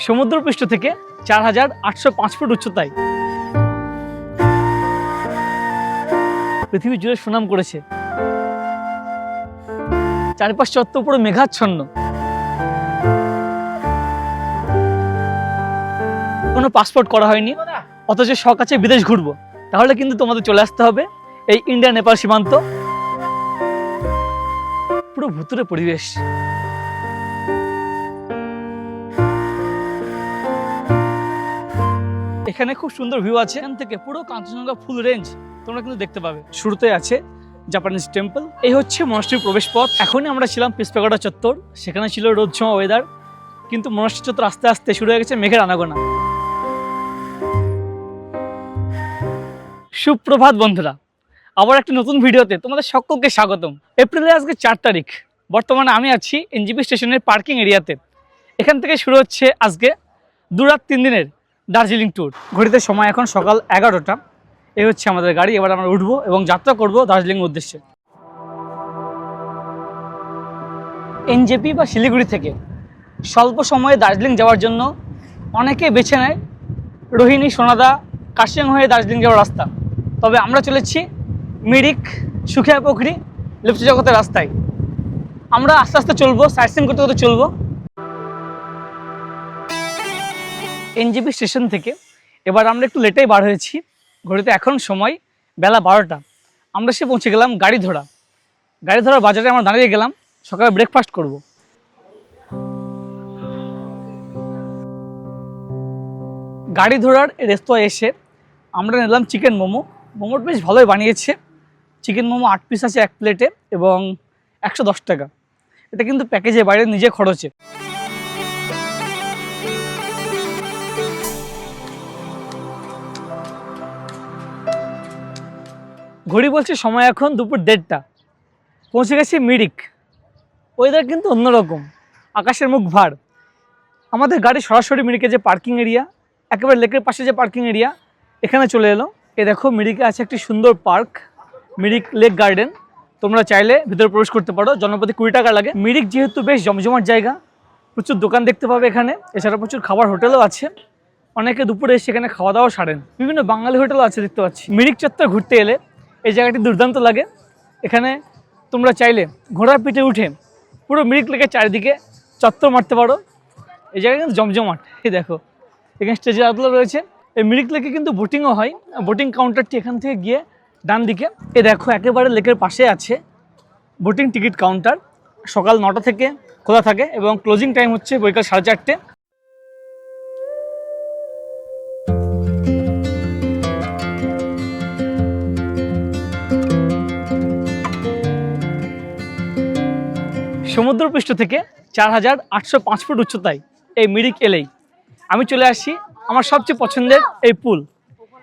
সমুদ্রপৃষ্ঠ থেকে ৪,৮০৫ ফুট উচ্চতায় পৃথিবী জুড়ে সুনাম করেছে। চারপাশ চত্বর পুরো মেঘাচ্ছন্ন। কোনো পাসপোর্ট করা হয়নি, অথচ শখ আছে বিদেশ ঘুরবো। তাহলে কিন্তু তোমাদের চলে আসতে হবে এই ইন্ডিয়া নেপাল সীমান্ত। পুরো ভুতুরে পরিবেশ। এখানে খুব সুন্দর ভিউ আছে। এখান থেকে পুরো কাঞ্চনজঙ্ঘা ফুল রেঞ্জ তোমরা কিন্তু দেখতে পাবে। শুরুতে আছে জাপানিজ টেম্পল। এই হচ্ছে মনাস্ট্রির প্রবেশ পথ। এখনই আমরা ছিলাম পিস প্যাগোডা চত্বর, সেখানে ছিল রোদঝোয়া ওয়েদার, কিন্তু মনাস্ট্রি চত্বর আস্তে আস্তে শুরু হয়ে গেছে মেঘের আনাগোনা। সুপ্রভাত বন্ধুরা, আবার একটি নতুন ভিডিওতে তোমাদের সকলকে স্বাগতম। এপ্রিলের আজকে ৪ তারিখ। বর্তমানে আমি আছি এনজেপি স্টেশনের পার্কিং এরিয়াতে। এখান থেকে শুরু হচ্ছে আজকে 2 রাত 3 দিনের দার্জিলিং ট্যুর। ঘড়িতে সময় এখন সকাল 11টা। এই হচ্ছে আমাদের গাড়ি। এবার আমরা উঠবো এবং যাত্রা করব দার্জিলিং উদ্দেশ্যে। এনজেপি বা শিলিগুড়ি থেকে স্বল্প সময়ে দার্জিলিং যাওয়ার জন্য অনেকে বেছে নেয় রোহিণী, সোনাদা, কার্শিয়াং হয়ে দার্জিলিং যাওয়ার রাস্তা। তবে আমরা চলেছি মিরিক, সুখিয়া পুকুরি, লিপ্ত জগতের রাস্তায়। আমরা আস্তে আস্তে চলবো, সাইট সিন করতে করতে চলবো। এনজেপি স্টেশন থেকে এবার আমরা একটু লেটেই বার হয়েছি। ঘড়িতে এখন সময় বেলা 12টা। আমরা সে পৌঁছে গেলাম গাড়িধরা বাজারে। আমরা দাঁড়িয়ে গেলাম, সকালে ব্রেকফাস্ট করব। গাড়িধরার রেস্তোরাঁ এসে আমরা নিলাম চিকেন মোমো। মোমোটা বেশ ভালোই বানিয়েছে। চিকেন মোমো 8 পিস আছে এক প্লেটে এবং 110 টাকা। এটা কিন্তু প্যাকেজের বাইরে, নিজে খরচে। ঘড়ি বলছে সময় এখন দুপুর 1:30। পৌঁছে গেছি মিরিক। ওয়েদার কিন্তু অন্যরকম, আকাশের মুখ ভার। আমাদের গাড়ি সরাসরি মিরিকে যে পার্কিং এরিয়া, একেবারে লেকের পাশে যে পার্কিং এরিয়া, এখানে চলে এলো। এ দেখো, মিরিকে আছে একটি সুন্দর পার্ক, মিরিক লেক গার্ডেন। তোমরা চাইলে ভিতরে প্রবেশ করতে পারো, জনপ্রতি 20 টাকা লাগে। মিরিক যেহেতু বেশ জমজমাট জায়গা, প্রচুর দোকান দেখতে পাবে এখানে। এছাড়া প্রচুর খাবার হোটেলও আছে। অনেকে দুপুরে এসে এখানে খাওয়া দাওয়া সারেন। বিভিন্ন বাঙালি হোটেলও আছে দেখতে পাচ্ছি। মিরিক চত্বর ঘুরতে এলে এই জায়গাটি দুর্দান্ত লাগে। এখানে তোমরা চাইলে ঘোড়ার পিঠে উঠে পুরো মিরিক লেকের চারিদিকে চত্বর মারতে পারো। এই জায়গায় কিন্তু জমজমাট। এই দেখো, এখানে স্টেজের আদলা রয়েছে। এই মিরিক লেকে কিন্তু বোটিংও হয়। বোটিং কাউন্টারটি এখান থেকে গিয়ে ডান দিকে। এ দেখো, একেবারে লেকের পাশে আছে বোটিং টিকিট কাউন্টার। সকাল 9টা থেকে খোলা থাকে এবং ক্লোজিং টাইম হচ্ছে বৈকাল 4:30। সমুদ্রপৃষ্ঠ থেকে ৪,৮০৫ ফুট উচ্চতায় এই মিরিক এলেই আমি চলে আসি আমার সবচেয়ে পছন্দের এই পুল।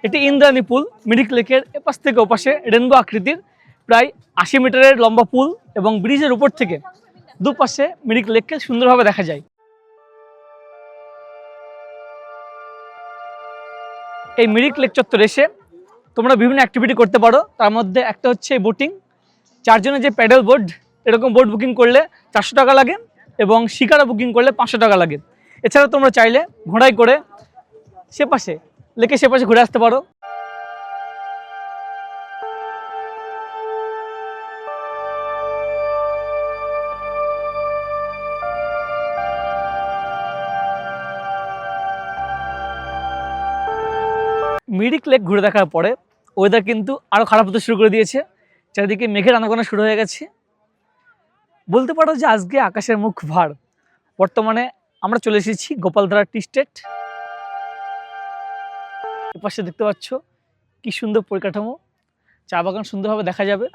এটি ইন্দ্রাণী পুল। মিরিক লেকের এপাশ থেকে ওপাশে রেনবো আকৃতির প্রায় 80 মিটারের লম্বা পুল এবং ব্রিজের উপর থেকে দুপাশে মিরিক লেককে সুন্দরভাবে দেখা যায়। এই মিরিক লেক চত্বর এসে তোমরা বিভিন্ন অ্যাক্টিভিটি করতে পারো। তার মধ্যে একটা হচ্ছে বোটিং। 4 জনের যে প্যাডেল বোর্ড, এরকম বোট বুকিং করলে 400 টাকা লাগে এবং শিকারা বুকিং করলে 500 টাকা লাগে। এছাড়া তোমরা চাইলে ঘোড়ায় করে লেকের সেপাশে ঘুরে আসতে পারো। মিরিক লেক ঘুরে দেখার পরে ওয়েদার কিন্তু আরও খারাপ হতে শুরু করে দিয়েছে। চারিদিকে মেঘের আনাগোনা শুরু হয়ে গেছে। বলতে পারো যে আজকে আকাশের মুখ ভার। বর্তমানে আমরা চলে এসেছি গোপালধারা টি স্টেট। এপাশে দেখতে পাচ্ছ কি সুন্দর পরিকাঠামো, চা বাগান সুন্দরভাবে দেখা যাবে।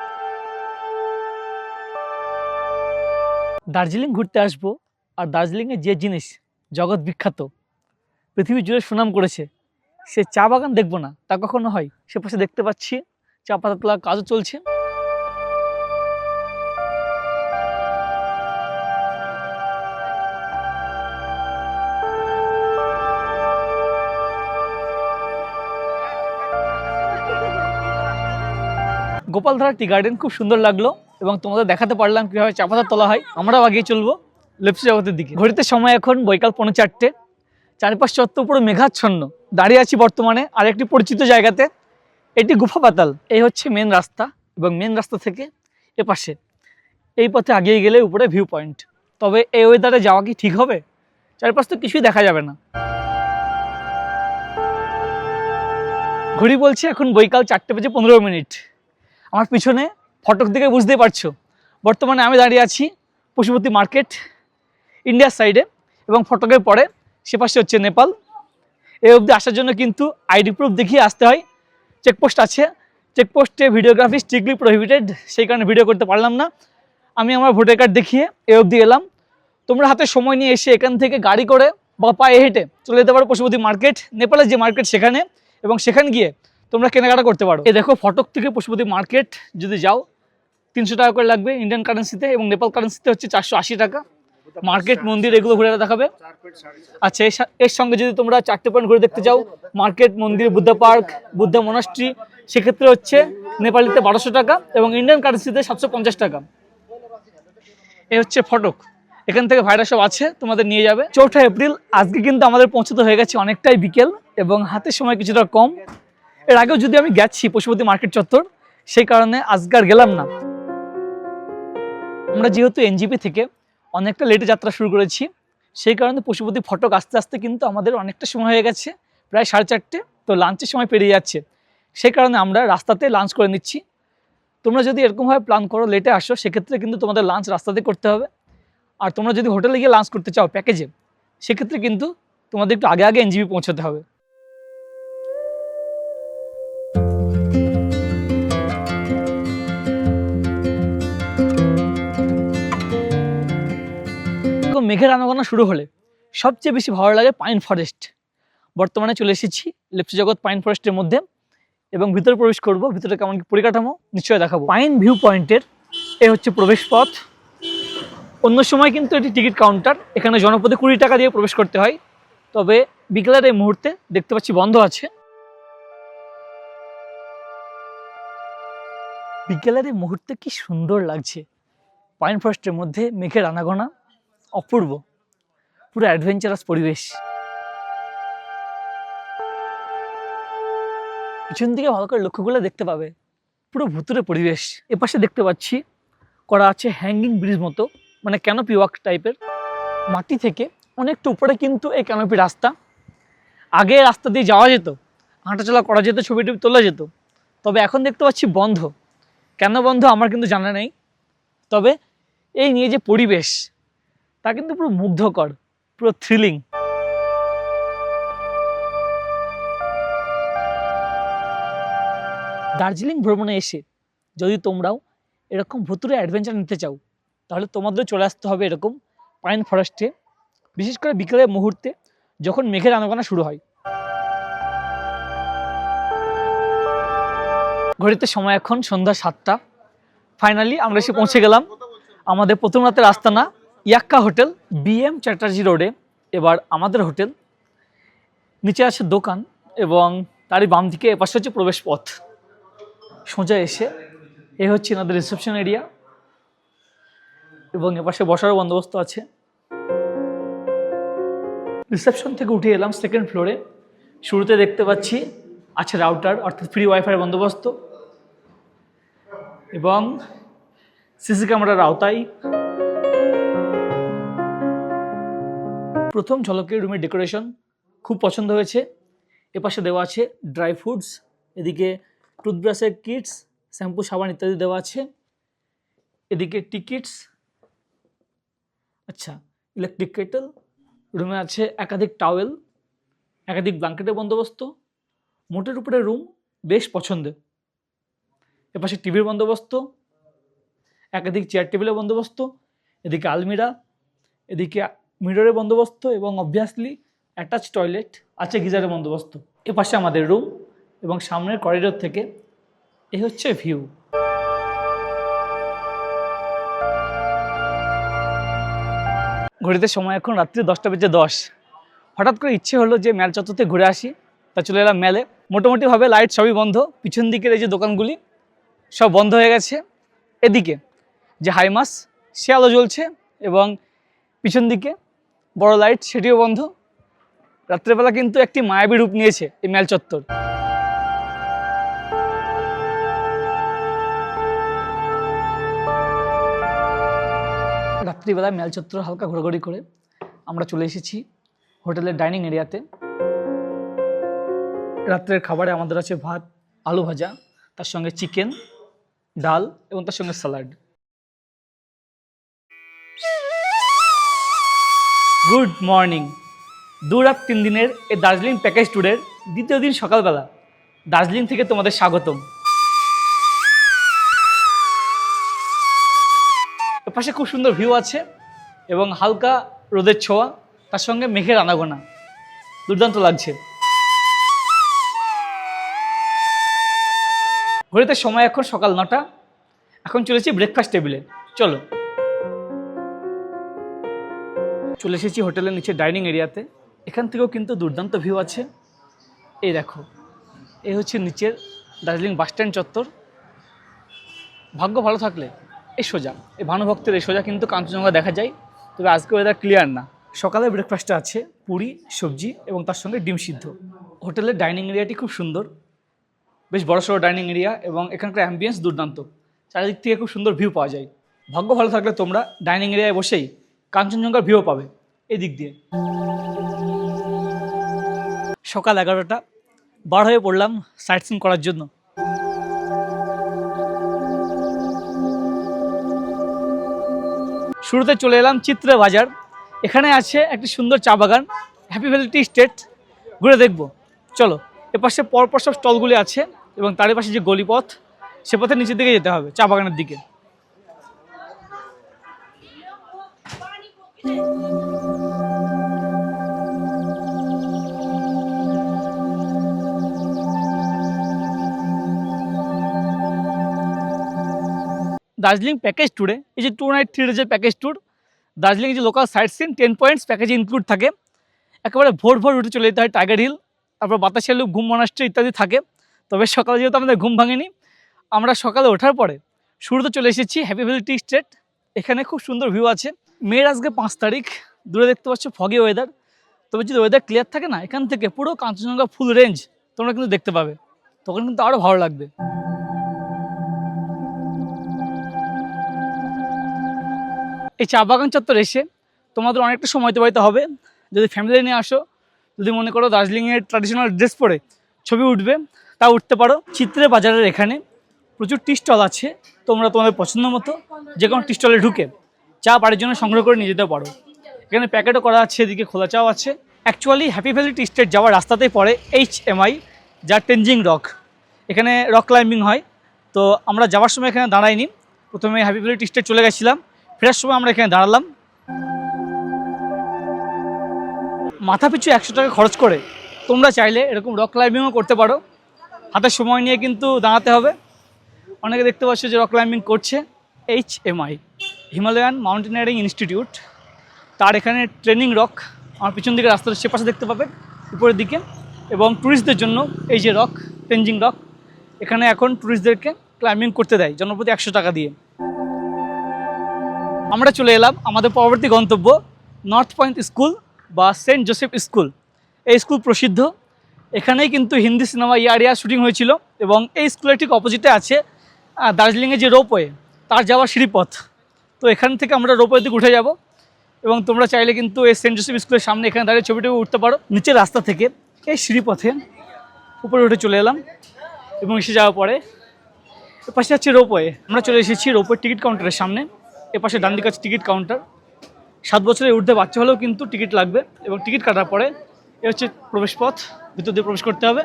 দার্জিলিং ঘুরতে আসবো, আর দার্জিলিংয়ের যে জিনিস জগৎ বিখ্যাত, পৃথিবী জুড়ে সুনাম করেছে, সে চা বাগান দেখবো না তা কখনো হয়? সে পাশে দেখতে পাচ্ছি চা পাতা তোলার কাজও চলছে। গোপালধারা টি গার্ডেন খুব সুন্দর লাগলো এবং তোমাদের দেখাতে পারলাম কীভাবে চা পাতা তোলা হয়। আমরাও আগিয়ে চলবো লিপ্ত জগতের দিকে। ঘড়িতে সময় এখন বৈকাল 4:45। চারপাশ চত্বর পুরো মেঘাচ্ছন্ন। দাঁড়িয়ে আছি বর্তমানে আর একটি পরিচিত জায়গাতে, এটি গুফা পাতাল। এই হচ্ছে মেন রাস্তা এবং মেন রাস্তা থেকে এপাশে এই পথে আগিয়ে গেলে উপরে ভিউ পয়েন্ট। তবে এই ওয়েদারে যাওয়া কি ঠিক হবে? চারপাশ তো কিছুই দেখা যাবে না। ঘড়ি বলছে এখন বৈকাল 4:15। আমার পিছনে ফটক থেকে বুঝতেই পারছো বর্তমানে আমি দাঁড়িয়ে আছি পশুপতি মার্কেট ইন্ডিয়ার সাইডে, এবং ফটকের পরে সে পাশে হচ্ছে নেপাল। এই অবধি আসার জন্য কিন্তু আইডি প্রুফ দেখিয়ে আসতে হয়। চেকপোস্ট আছে, চেকপোস্টে ভিডিওগ্রাফি স্ট্রিক্টলি প্রহিবিটেড, সেই কারণে ভিডিও করতে পারলাম না। আমি আমার ভোটার কার্ড দেখিয়ে এই অবধি এলাম। তোমরা হাতে সময় নিয়ে এসে এখান থেকে গাড়ি করে বা পায়ে হেঁটে চলে যেতে পারো পশুপতি মার্কেট, নেপালের যে মার্কেট সেখানে, এবং সেখানে গিয়ে তোমরা কেনাকাটা করতে পারো। এই দেখো ফটক থেকে পশুপতি মার্কেট যদি যাও 300 টাকা করে লাগবে ইন্ডিয়ান কারেন্সিতে, এবং নেপাল কারেন্সিতে হচ্ছে 480 টাকা। মার্কেট, মন্দির এগুলো ঘুরে দেখাবে। আচ্ছা, এর সঙ্গে যদি তোমরা 4টে পয়েন্ট ঘুরে দেখতে চাও, মার্কেট, মন্দির, বুদ্ধা পার্ক, বুদ্ধা মনাস্ট্রি, সেক্ষেত্রে হচ্ছে নেপালিতে 1200 টাকা এবং ইন্ডিয়ান কারেন্সিতে 750 টাকা। এই হচ্ছে ফটক, এখান থেকে ভাইরা সব আছে তোমাদের নিয়ে যাবে। 4 এপ্রিল আজকে কিন্তু আমাদের পৌঁছতে হয়ে গেছে অনেকটাই বিকেল, এবং হাতের সময় কিছুটা কম। এর আগেও যদি আমি গেছি পশুপতি মার্কেট চত্বর, সেই কারণে আজকে আর গেলাম না। আমরা যেহেতু এনজিপি থেকে অনেকটা লেটে যাত্রা শুরু করেছি, সেই কারণে পশুপতি ফটক আস্তে আস্তে কিন্তু আমাদের অনেকটা সময় হয়ে গেছে, প্রায় 4:30। তো লাঞ্চের সময় পেরিয়ে যাচ্ছে, সেই কারণে আমরা রাস্তাতে লাঞ্চ করে নিচ্ছি। তোমরা যদি এরকমভাবে প্ল্যান করো লেটে আসো, সেক্ষেত্রে কিন্তু তোমাদের লাঞ্চ রাস্তাতে করতে হবে। আর তোমরা যদি হোটেলে গিয়ে লাঞ্চ করতে চাও প্যাকেজে, সেক্ষেত্রে কিন্তু তোমাদের একটু আগে আগে এনজিপি পৌঁছতে হবে। মেঘের আনাগোনা শুরু হলে সবচেয়ে বেশি ভালো লাগে পাইন ফরেস্ট। বর্তমানে চলে এসেছি লেপ্চা জগৎ পাইন ফরেস্টের মধ্যে, এবং ভিতরে প্রবেশ করব। ভিতরে কেমন কি পরিকাঠামো নিশ্চয়ই দেখাবো। পাইন ভিউ পয়েন্টের এ হচ্ছে প্রবেশ পথ। অন্য সময় কিন্তু এটি টিকিট কাউন্টার, এখানে জনপদে 20 টাকা দিয়ে প্রবেশ করতে হয়। তবে বিকেলের এই মুহূর্তে দেখতে পাচ্ছি বন্ধ আছে। বিকেলের এই মুহূর্তে কি সুন্দর লাগছে পাইন ফরেস্টের মধ্যে, মেঘের আনাগোনা অপূর্ব, পুরো অ্যাডভেঞ্চারাস পরিবেশ। পিছন দিকে ভালো করে লক্ষ্য করলে দেখতে পাবে পুরো ভুতুরে পরিবেশ। এপাশে দেখতে পাচ্ছি করা আছে হ্যাঙ্গিং ব্রিজ মতো, মানে ক্যানোপি ওয়াক টাইপের। মাটি থেকে অনেকটা উপরে কিন্তু এই ক্যানোপি রাস্তা। আগে রাস্তা দিয়ে যাওয়া যেত, হাঁটাচলা করা যেত, ছবি টবি তোলা যেত। তবে এখন দেখতে পাচ্ছি বন্ধ। কেন বন্ধ আমার কিন্তু জানা নেই, তবে এই নিয়ে যে পরিবেশ তা কিন্তু পুরো মুগ্ধকর, পুরো থ্রিলিং। দার্জিলিং ভ্রমণে এসে যদি তোমরাও এরকম ভুতুরে অ্যাডভেঞ্চার নিতে চাও, তাহলে তোমাদেরও চলে আসতে হবে এরকম পাইন ফরেস্টে, বিশেষ করে বিকেলের মুহূর্তে যখন মেঘের আনাগোনা শুরু হয়। ঘড়িতে সময় এখন সন্ধ্যা 7টা। ফাইনালি আমরা এসে পৌঁছে গেলাম আমাদের প্রথম রাতের আস্তানা ইয়াক্কা হোটেল, BM চ্যাটার্জি রোডে। এবার আমাদের হোটেল, নিচে আছে দোকান, এবং তারই বাম দিকে এপাশে হচ্ছে প্রবেশ পথ। সোজা এসে এ হচ্ছে আমাদের রিসেপশন এরিয়া, এবং এপাশে বসারও বন্দোবস্ত আছে। রিসেপশন থেকে উঠে এলাম সেকেন্ড ফ্লোরে। শুরুতে দেখতে পাচ্ছি আছে রাউটার, অর্থাৎ ফ্রি ওয়াইফাইয়ের বন্দোবস্ত, এবং সিসি ক্যামেরার আওতায়। প্রথম ঝলকে রুমের ডেকোরেশন খুব পছন্দ হয়েছে। এপাশে দেওয়া আছে ড্রাই ফ্রুটস, এদিকে টুথব্রাশের কিটস, শ্যাম্পু, সাবান ইত্যাদি দেওয়া আছে। এদিকে টিকিটস, আচ্ছা ইলেকট্রিক কেটল। রুমে আছে একাধিক টাওয়েল, একাধিক ব্ল্যাঙ্কেটের বন্দোবস্ত। মোটের উপরে রুম বেশ পছন্দের। এপাশে টিভির বন্দোবস্ত, একাধিক চেয়ার টেবিলের বন্দোবস্ত, এদিকে আলমিরা, এদিকে মিররের বন্দোবস্ত, এবং অবভিয়াসলি অ্যাটাচ টয়লেট আছে, গিজারের বন্দোবস্ত। এপাশে আমাদের রুম, এবং সামনের করিডোর থেকে এই হচ্ছে ভিউ। ঘড়িতে সময় এখন রাত্রি 10:10। হঠাৎ করে ইচ্ছে হলো যে ম্যাল চত্বরতে ঘুরে আসি, তা চলে এলাম ম্যালে। মোটামুটিভাবে লাইট সবই বন্ধ, পিছন দিকের এই যে দোকানগুলি সব বন্ধ হয়ে গেছে। এদিকে যে হাইমাস সে আলো জ্বলছে, এবং পিছন দিকে বড় লাইট সেটিও বন্ধ। রাত্রেবেলা কিন্তু একটি মায়াবী রূপ নিয়েছে এই মেল চত্বর। রাত্রিবেলা মেল চত্বর হালকা ঘোরাঘুরি করে আমরা চলে এসেছি হোটেলের ডাইনিং এরিয়াতে। রাত্রের খাবারে আমাদের আছে ভাত, আলু ভাজা, তার সঙ্গে চিকেন, ডাল এবং তার সঙ্গে স্যালাড। Good morning. 2 রাত 3 দিনের এই দার্জিলিং প্যাকেজ ট্যুরের দ্বিতীয় দিন সকালবেলা দার্জিলিং থেকে তোমাদের স্বাগতম। এপাশে খুব সুন্দর ভিউ আছে এবং হালকা রোদের ছোঁয়া, তার সঙ্গে মেঘের আনাগোনা, দুর্দান্ত লাগছে। ঘড়িতে সময় এখন সকাল 9টা। এখন চলেছি ব্রেকফাস্ট টেবিলে। চলো, চলে এসেছি হোটেলের নিচে ডাইনিং এরিয়াতে। এখান থেকেও কিন্তু দুর্দান্ত ভিউ আছে। এই দেখো, এই হচ্ছে নিচের দার্জিলিং বাসস্ট্যান্ড চত্বর। ভাগ্য ভালো থাকলে এই সোজা, এই ভানুভক্তের এই সোজা কিন্তু কাঞ্চনজঙ্ঘা দেখা যায়। তবে আজকে ওয়েদার ক্লিয়ার না। সকালে ব্রেকফাস্টে আছে পুরি, সবজি এবং তার সঙ্গে ডিম সিদ্ধ। হোটেলের ডাইনিং এরিয়াটি খুব সুন্দর, বেশ বড়সড় ডাইনিং এরিয়া এবং এখানকার অ্যাম্বিয়েন্স দুর্দান্ত। চারিদিক থেকে খুব সুন্দর ভিউ পাওয়া যায়। ভাগ্য ভালো থাকলে তোমরা ডাইনিং এরিয়ায় বসেই কাঞ্চনজঙ্ঘার ভিউ পাবে এই দিক দিয়ে। সকাল 11টা, বার হয়ে পড়লাম সাইট সিন করার জন্য। শুরুতে চলে এলাম চিত্রে বাজার। এখানে আছে একটি সুন্দর চা বাগান, হ্যাপি ভ্যালি টি স্টেট। ঘুরে দেখব, চলো। এপাশে পরপর সব স্টলগুলি আছে এবং তার পাশে যে গলিপথ, সে পথে নিচের দিকে যেতে হবে চা বাগানের দিকে। দার্জিলিং প্যাকেজ ট্যুরে এই যে 2 নাইট 3 ডেজের প্যাকেজ ট্যুর, দার্জিলিং যে লোকাল সাইট সিন 10 পয়েন্টস প্যাকেজে ইনক্লুড থাকে। একেবারে ভোর রুটে চলে যেতে হয় টাইগার হিল, তারপর বাতাসের লুপ, ঘুম মনাস্ট্রি ইত্যাদি থাকে। তবে সকালে যেহেতু আমাদের ঘুম ভাঙেনি, আমরা সকালে ওঠার পরে শুরুতে চলে এসেছি হ্যাপি ভ্যালি টি স্টেট। এখানে খুব সুন্দর ভিউ আছে। মের আজকে 5 তারিখ। দূরে দেখতে পাচ্ছ ফগি ওয়েদার। তবে যদি ওয়েদার ক্লিয়ার থাকে না, এখান থেকে পুরো কাঞ্চনজঙ্ঘা ফুল রেঞ্জ তোমরা কিন্তু দেখতে পাবে। তখন কিন্তু আরও ভালো লাগবে। এই চা বাগান চত্বর এসে তোমাদের অনেকটা সময় অতিবাহিত হবে। যদি ফ্যামিলি নিয়ে আসো, যদি মনে করো দার্জিলিংয়ের ট্র্যাডিশনাল ড্রেস পরে ছবি উঠবে, তা উঠতে পারো। চিত্রে বাজারের এখানে প্রচুর টি স্টল আছে। তোমরা তোমাদের পছন্দ মতো যে কোনো টি স্টলে ঢুকে চা বাড়ির জন্য সংগ্রহ করে নিয়ে যেতে পারো। এখানে প্যাকেটও করা আছে, এদিকে খোলা চাও আছে। অ্যাকচুয়ালি হ্যাপি ভ্যালি টি স্টেট যাওয়ার রাস্তাতেই পড়ে HMI, যা টেনজিং রক। এখানে রক ক্লাইম্বিং হয়। তো আমরা যাওয়ার সময় এখানে দাঁড়াইনি, প্রথমে হ্যাপি ভ্যালি টি স্টেট চলে গেছিলাম। ফেরার সময় আমরা এখানে দাঁড়ালাম। মাথা পিছু 100 টাকা খরচ করে তোমরা চাইলে এরকম রক ক্লাইম্বিংও করতে পারো। হাতে সময় নিয়ে কিন্তু দাঁড়াতে হবে। অনেকে দেখতে পাচ্ছ যে রক ক্লাইম্বিং করছে। HMI, হিমালয়ান মাউন্টেনিয়ারিং ইনস্টিটিউট, তার এখানে ট্রেনিং রক আমার পিছন দিকে রাস্তার সে পাশে দেখতে পাবেন উপরের দিকে। এবং ট্যুরিস্টদের জন্য এই যে রক, তেনজিং রক, এখানে এখন ট্যুরিস্টদেরকে ক্লাইম্বিং করতে দেয় জনপ্রতি 100 টাকা দিয়ে। আমরা চলে এলাম আমাদের পরবর্তী গন্তব্য, নর্থ পয়েন্ট স্কুল বা সেন্ট জোসেফ স্কুল। এই স্কুল প্রসিদ্ধ। এখানেই কিন্তু হিন্দি সিনেমা ইয়ারিয়া শুটিং হয়েছিল। এবং এই স্কুলের ঠিক অপোজিটে আছে দার্জিলিংয়ে যে রোপওয়ে, তার যাওয়ার সিঁড়িপথ। তো এখান থেকে আমরা রোপওয়ে দিকে উঠে যাব এবং তোমরা চাইলে কিন্তু এই সেন্ট জোসেফ স্কুলের সামনে এখানে দাঁড়িয়ে ছবিটুকু উঠতে পারো। নিচের রাস্তা থেকে এই সিঁড়িপথে উপরে উঠে চলে এলাম এবং এসে যাওয়ার পরে এপাশে আছে রোপওয়ে। আমরা চলে এসেছি রোপওয়ে টিকিট কাউন্টারের সামনে। এপাশে ডান দিকে আছে টিকিট কাউন্টার। 7 বছরের ঊর্ধ্বে বাচ্চা হলেও কিন্তু টিকিট লাগবে এবং টিকিট কাটার পরে এ হচ্ছে প্রবেশপথ, ভিতর দিয়ে প্রবেশ করতে হবে।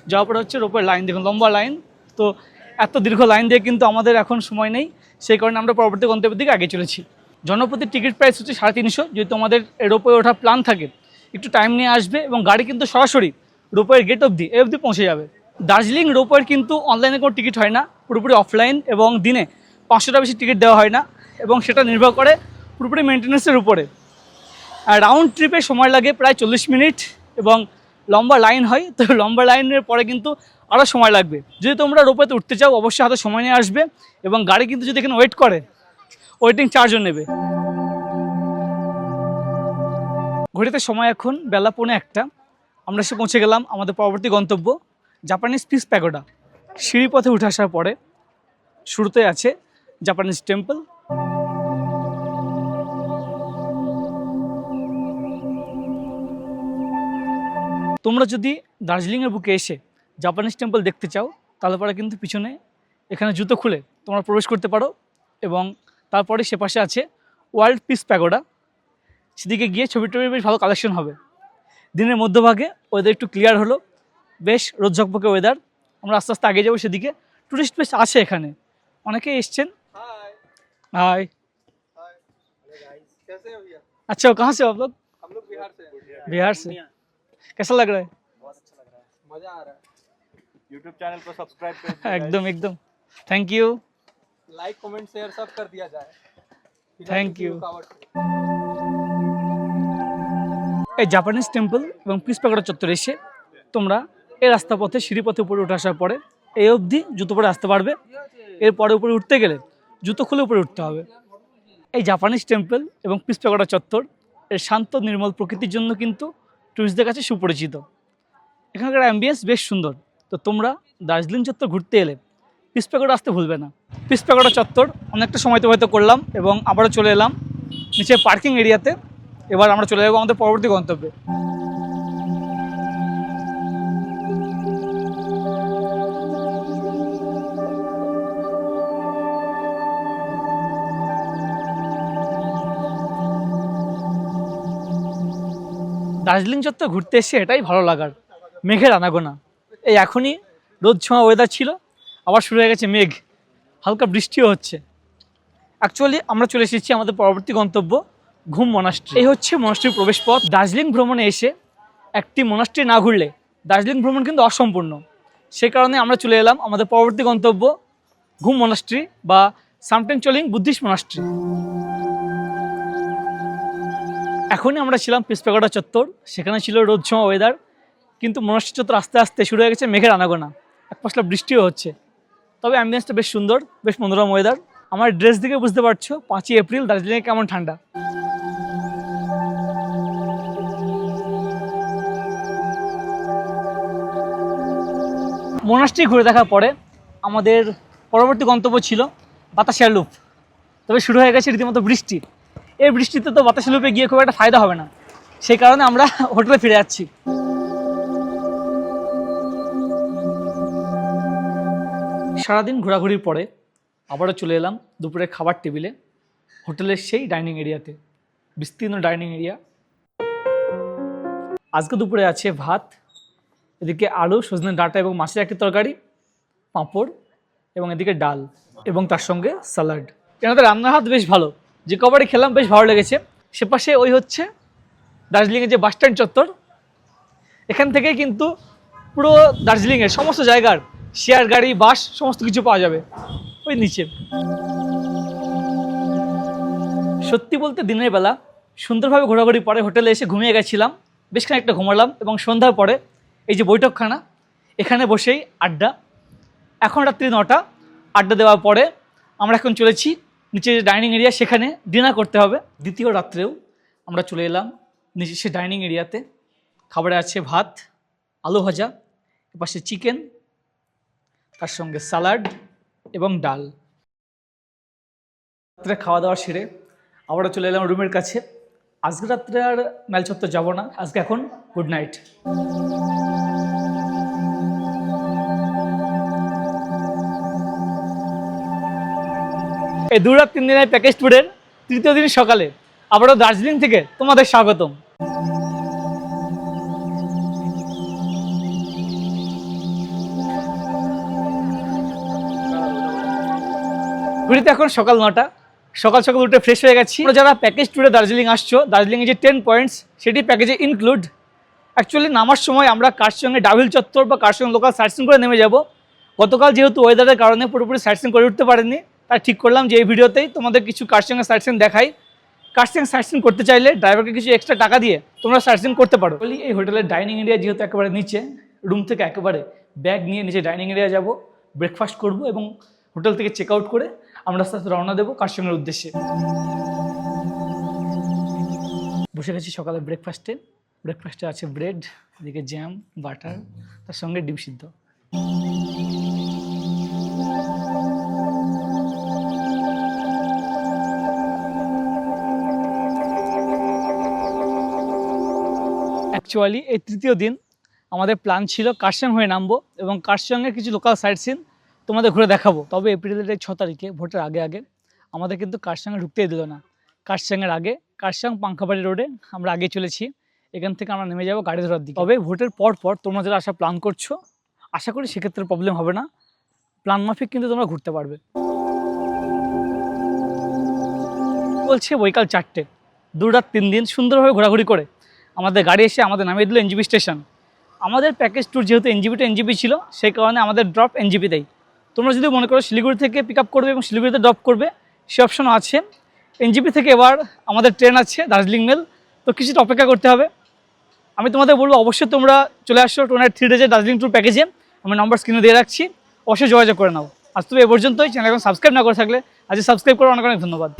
যাওয়ার পরে হচ্ছে রোপওয়ের লাইন, দেখুন লম্বা লাইন। তো এত দীর্ঘ লাইন দিয়ে কিন্তু আমাদের এখন সময় নেই, সেই কারণে আমরা পরবর্তী গন্তব্যের দিকে আগে চলেছি। জনপ্রতি টিকিট প্রাইস হচ্ছে 350। যদি তোমাদের রোপওয়ে ওঠার প্ল্যান থাকে, একটু টাইম নিয়ে আসবে এবং গাড়ি কিন্তু সরাসরি রোপওয়ের গেট অবধি পৌঁছে যাবে। দার্জিলিং রোপওয়ের কিন্তু অনলাইনে কোনো টিকিট হয় না, পুরোপুরি অফলাইন, এবং দিনে 500টা বেশি টিকিট দেওয়া হয় না এবং সেটা নির্ভর করে পুরোপুরি মেনটেন্যান্সের উপরে। আর রাউন্ড ট্রিপে সময় লাগে প্রায় 40 মিনিট এবং লম্বা লাইন হয়। তো লম্বা লাইনের পরে কিন্তু আরও সময় লাগবে। যদি তোমরা রোপওয়েতে উঠতে চাও, অবশ্যই হাতে সময় নিয়ে আসবে এবং গাড়ি কিন্তু যদি এখানে ওয়েট করে, ওয়েটিং চার্জও নেবে। ঘড়িতে সময় এখন বেলা 1:45। আমরা এসে পৌঁছে গেলাম আমাদের পরবর্তী গন্তব্য জাপানিজ পিস প্যাগোডা। সিঁড়ি পথে উঠে আসার পরে শুরুতে আছে জাপানিজ টেম্পল। তোমরা যদি দার্জিলিংয়ের বুকে এসে জাপানিজ টেম্পল দেখতে চাও তাহলে পরে কিন্তু পিছনে এখানে জুতো খুলে তোমরা প্রবেশ করতে পারো, এবং তারপরে সে পাশে আছে ওয়ার্ল্ড পিস প্যাগোডা। সেদিকে গিয়ে ছবি টবি বেশ ভালো কালেকশন হবে। দিনের মধ্যভাগে ওয়েদার একটু ক্লিয়ার হলো, বেশ রোদ ঝকপকে ওয়েদার। আমরা আস্তে আস্তে আগে যাবো সেদিকে। টুরিস্ট বেশ আছে এখানে, অনেকেই এসছেন। हाय कैसे हो भैया? अच्छा कहाँ से हो आप लोग? हम लोग बिहार से हैं। बिहार से। कैसा लग रहा है? बहुत अच्छा लग रहा है, मजा आ रहा है। YouTube चैनल को सब्सक्राइब कर एकदम एकदम thank you like comment share सब कर दिया जाए। Thank you. এই জাপানিজ টেম্পল এবং পিস প্যাগোডা চত্বরে এসে তোমরা এই রাস্তা পথে সিঁড়ি পথে উপরে উঠে আসার পরে এই অবধি জুতো পরে আসতে পারবে। এরপরে উপরে উঠতে গেলে জুতো খুলে উপরে উঠতে হবে। এই জাপানিজ টেম্পল এবং পিস প্যাগোডা চত্বর এর শান্ত নির্মল প্রকৃতির জন্য কিন্তু টুরিস্টদের কাছে সুপরিচিত। এখানকার অ্যাম্বিয়েন্স বেশ সুন্দর। তো তোমরা দার্জিলিং চত্বর ঘুরতে এলে পিস প্যাগোডা আসতে ভুলবে না। পিস প্যাগোডা চত্বর অনেকটা সময় অতিবাহিত করলাম এবং আবারও চলে এলাম নিচে পার্কিং এরিয়াতে। এবার আমরা চলে যাবো আমাদের পরবর্তী গন্তব্যে। দার্জিলিং চত্বর ঘুরতে এসে এটাই ভালো লাগার, মেঘের আনাগোনা। এই এখনই রোদ ছোঁয়া ওয়েদার ছিল, আবার শুরু হয়ে গেছে মেঘ, হালকা বৃষ্টিও হচ্ছে। অ্যাকচুয়ালি আমরা চলে এসেছি আমাদের পরবর্তী গন্তব্য ঘুম মনাস্ট্রি। এই হচ্ছে মনাস্ট্রির প্রবেশ পথ। দার্জিলিং ভ্রমণে এসে একটি মনাস্ট্রি না ঘুরলে দার্জিলিং ভ্রমণ কিন্তু অসম্পূর্ণ। সেই কারণে আমরা চলে এলাম আমাদের পরবর্তী গন্তব্য ঘুম মনাস্ট্রি বা সামটেন চলিং বুদ্ধিস্ট মনাস্ট্রি। এখনই আমরা ছিলাম পিস প্যাগোডা চত্বর, সেখানে ছিল রোদ ছোঁয়া ওয়েদার, কিন্তু মনাস্ট্রি চত্বর আস্তে আস্তে শুরু হয়ে গেছে মেঘের আনাগোনা, এক পশলা বৃষ্টিও হচ্ছে। তবে অ্যাম্বিয়েন্সটা বেশ সুন্দর, বেশ মনোরম ওয়েদার। আমার ড্রেস দিকে বুঝতে পারছো 5ই এপ্রিল দার্জিলিংয়ে কেমন ঠান্ডা। মনাস্ট্রি ঘুরে দেখার পরে আমাদের পরবর্তী গন্তব্য ছিল বাতাসিয়া লুপ। তবে শুরু হয়ে গেছে রীতিমতো বৃষ্টি। এই বৃষ্টিতে তো বাতাসিয়া লুপে গিয়ে খুব একটা ফায়দা হবে না, সেই কারণে আমরা হোটেলে ফিরে যাচ্ছি। সারাদিন ঘোরাঘুরির পরে আবারও চলে এলাম দুপুরে খাবার টেবিলে, হোটেলের সেই ডাইনিং এরিয়াতে, বিস্তীর্ণ ডাইনিং এরিয়া। আজকে দুপুরে আছে ভাত, এদিকে আলু সজনে ডাঁটা এবং মাছের একটি তরকারি, পাঁপড় এবং এদিকে ডাল এবং তার সঙ্গে স্যালাড। এনাদের রান্নার হাত বেশ ভালো, যে কবারই খেলাম বেশ ভালো লেগেছে। সে পাশে ওই হচ্ছে দার্জিলিংয়ের যে বাস স্ট্যান্ড চত্বর, এখান থেকেই কিন্তু পুরো দার্জিলিংয়ের সমস্ত জায়গার শেয়ার গাড়ি বাস সমস্ত কিছু পাওয়া যাবে ওই নিচে। সত্যি বলতে দিনের বেলা সুন্দরভাবে ঘোরাঘুরি পরে হোটেলে এসে ঘুমিয়ে গেছিলাম, বেশ খানিকটা ঘুমালাম এবং সন্ধ্যার পরে এই যে বৈঠকখানা, এখানে বসেই আড্ডা। এখন রাত্রি 9টা, আড্ডা দেওয়ার পরে আমরা এখন চলেছি নিচে যে ডাইনিং এরিয়া, সেখানে ডিনার করতে হবে। দ্বিতীয় রাত্রেও আমরা চলে এলাম নিচে সে ডাইনিং এরিয়াতে। খাবারে আছে ভাত, আলু ভাজা, এপাশে চিকেন, তার সঙ্গে স্যালাড এবং ডাল। রাত্রে খাওয়া দাওয়া সেরে আবারও চলে এলাম রুমের কাছে। আজকে রাত্রে আর মেল চত্বর যাবো না, আজকে এখন গুড নাইট। এই 2 রাত 3 দিনের প্যাকেজ ট্যুরের তৃতীয় দিন সকালে আবারও দার্জিলিং থেকে তোমাদের স্বাগতম। ঘুরিতে এখন সকাল 9টা, সকাল সকাল উঠে ফ্রেশ হয়ে গেছি। যারা প্যাকেজ ট্যুরে দার্জিলিং আসছো, দার্জিলিংয়ে যে 10 পয়েন্টস সেটি প্যাকেজে ইনক্লুড। অ্যাকচুয়ালি নামার সময় আমরা কারসঙ্গে ডাভিল চত্বর বা কারসঙ্গে লোকাল সাইটসিং করে নেমে যাব। গতকাল যেহেতু ওয়েদারের কারণে পুরোপুরি সাইটসিং করে উঠতে পারেনি, তাই ঠিক করলাম যে এই ভিডিওতেই তোমাদের কিছু কারসঙ্গে সাইটসিং দেখাই। কারসঙ্গে সাইটসিং করতে চাইলে ড্রাইভারকে কিছু এক্সট্রা টাকা দিয়ে তোমরা সাইটসিং করতে পারো। এই হোটেলের ডাইনিং এরিয়া যেহেতু একেবারে নিচে, রুম থেকে একেবারে ব্যাগ নিয়ে নিচে ডাইনিং এরিয়া যাব, ব্রেকফাস্ট করব এবং হোটেল থেকে চেক আউট করে আমরা আস্তে আস্তে রওনা দেবো কারসঙ্গের উদ্দেশ্যে। বসে গেছি সকালে ব্রেকফাস্টে, ব্রেকফাস্টে আছে ব্রেড, এদিকে জ্যাম, বাটার, তার সঙ্গে ডিম সিদ্ধ। অ্যাকচুয়ালি এই তৃতীয় দিন আমাদের প্ল্যান ছিল কার্শিয়াং হয়ে নামবো এবং কার্শিয়াংয়ের কিছু লোকাল সাইট সিন তোমাদের ঘুরে দেখাবো। তবে এপ্রিলের 6 তারিখে ভোটের আগে আগে আমাদের কিন্তু কার্শিয়াংয়ে ঢুকতেই দিল না। কার্শিয়াংয়ের আগে কার্শিয়াং পাঙ্খাবাড়ি রোডে আমরা আগে চলেছি, এখান থেকে আমরা নেমে যাবো গাড়ি ধরার দিকে। তবে ভোটের পর তোমরা যারা আসা প্ল্যান করছো, আশা করি সেক্ষেত্রে প্রবলেম হবে না, প্ল্যান মাফিক কিন্তু তোমরা ঘুরতে পারবে। বলছে বৈকাল 4টে, 2 রাত 3 দিন সুন্দরভাবে ঘোরাঘুরি করে আমাদের গাড়ি এসে আমাদের নামিয়ে দিল এনজিপি স্টেশন। আমাদের প্যাকেজ ট্যুর যেহেতু এনজিপি ছিল, সেই কারণে আমাদের ড্রপ এনজিপিতেই। তোমরা যদি মনে করো শিলিগুড়ি থেকে পিক আপ করবে এবং শিলিগুড়িতে ড্রপ করবে, সে অপশনও আছে। এনজিপি থেকে এবার আমাদের ট্রেন আছে দার্জিলিং মেল, তো কিছুটা অপেক্ষা করতে হবে। আমি তোমাদের বলবো অবশ্যই তোমরা চলে আসো 2 নাইট 3 ডেজের দার্জিলিং ট্যুর প্যাকেজে। আমি নাম্বার স্ক্রিনে দিয়ে রাখছি, অবশ্যই যোগাযোগ করে নাও। আজ তুমি এ পর্যন্তই, চ্যানেল এখন সাবস্ক্রাইব না করে থাকলে আজ সাবস্ক্রাইব করো। অনেক অনেক ধন্যবাদ।